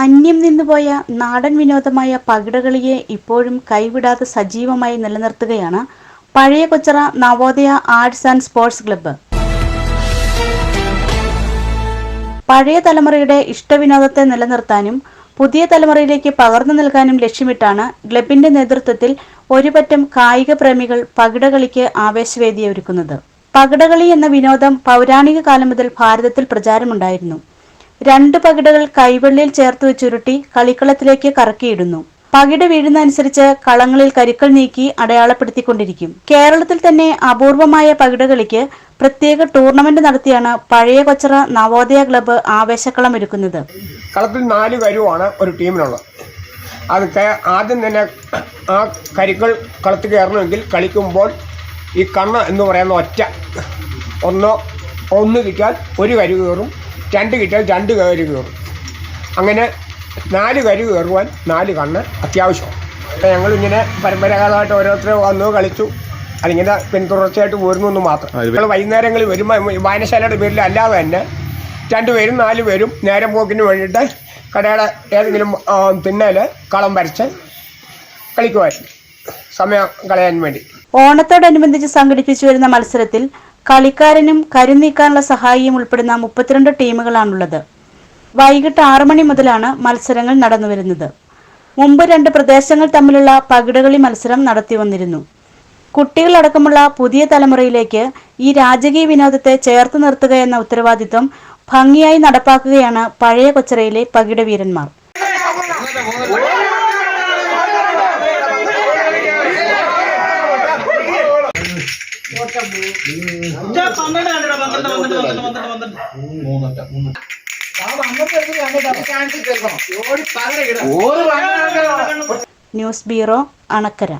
അന്യം നിന്നുപോയ നാടൻ വിനോദമായ പകിടകളിയെ ഇപ്പോഴും കൈവിടാതെ സജീവമായി നിലനിർത്തുകയാണ് പഴയ Kochara Navodaya arts and sports club. പഴയ തലമുറയുടെ ഇഷ്ടവിനോദത്തെ നിലനിർത്താനും പുതിയ തലമുറയിലേക്ക് പകർന്നു നൽകാനും ലക്ഷ്യമിട്ടാണ് ക്ലബിന്റെ നേതൃത്വത്തിൽ ഒരുപറ്റം കായിക പ്രേമികൾ പകിടകളിക്ക് ആവേശവേദിയൊരുക്കുന്നത്. പകിടകളി എന്ന വിനോദം പൗരാണിക കാലം മുതൽ ഭാരതത്തിൽ പ്രചാരമുണ്ടായിരുന്നു. 2 പകിടകൾ കൈവെള്ളിയിൽ ചേർത്ത് വെച്ചുരുട്ടി കളിക്കളത്തിലേക്ക് കറക്കിയിടുന്നു. പകിട വീഴുന്ന അനുസരിച്ച് കളങ്ങളിൽ കരുക്കൾ നീക്കി അടയാളപ്പെടുത്തിക്കൊണ്ടിരിക്കും. കേരളത്തിൽ തന്നെ അപൂർവമായ പകിടകളിക്ക് പ്രത്യേക ടൂർണമെന്റ് നടത്തിയാണ് പഴയ കൊച്ചറ നവോദയ ക്ലബ്ബ് ആവേശക്കളം ഒരുക്കുന്നത്. കളത്തിൽ 4 കരുവാണ് ഒരു ടീമിനുള്ളത്. അതൊക്കെ ആദ്യം തന്നെ ആ കരുക്കൾ കളത്തിൽ കയറണമെങ്കിൽ കളിക്കുമ്പോൾ ഈ കണ്ണ് എന്ന് പറയുന്ന ഒന്ന് കിട്ടിയാൽ 1 കരു കയറും, 2 കിട്ടിയാൽ 2 കരു കയറും. അങ്ങനെ 4 കരു കയറുവാൻ 4 കണ്ണ് അത്യാവശ്യമാണ്. ഞങ്ങളിങ്ങനെ പരമ്പരാഗതമായിട്ട് ഓരോരുത്തർ വന്നു കളിച്ചു, അതിങ്ങനെ പിന്തുടർച്ചയായിട്ട് പോരുന്നു എന്ന് മാത്രം. ഞങ്ങൾ വൈകുന്നേരങ്ങളിൽ വരുമ്പോൾ വായനശാലയുടെ പേരിൽ അല്ലാതെ തന്നെ 2 പേരും 4 പേരും നേരം പോക്കിന് വേണ്ടിയിട്ട് കടയുടെ ഏതെങ്കിലും തിന്നൽ കളം വരച്ച് കളിക്കുമായിരുന്നു, സമയം കളയാൻ വേണ്ടി. ഓണത്തോടനുബന്ധിച്ച് സംഘടിപ്പിച്ചു വരുന്ന മത്സരത്തിൽ കളിക്കാരനും കരുനീക്കാനുള്ള സഹായിയും ഉൾപ്പെടുന്ന 32 ടീമുകളാണുള്ളത്. വൈകിട്ട് 6 മണി മുതലാണ് മത്സരങ്ങൾ നടന്നുവരുന്നത്. മുമ്പ് 2 പ്രദേശങ്ങൾ തമ്മിലുള്ള പകിടകളി മത്സരം നടത്തി വന്നിരുന്നു. കുട്ടികളടക്കമുള്ള പുതിയ തലമുറയിലേക്ക് ഈ രാജകീയ വിനോദത്തെ ചേർത്ത് നിർത്തുക എന്ന ഉത്തരവാദിത്വം ഭംഗിയായി നടപ്പാക്കുകയാണ് പഴയ കൊച്ചറയിലെ പകിട വീരന്മാർ. News bureau, Anakkara.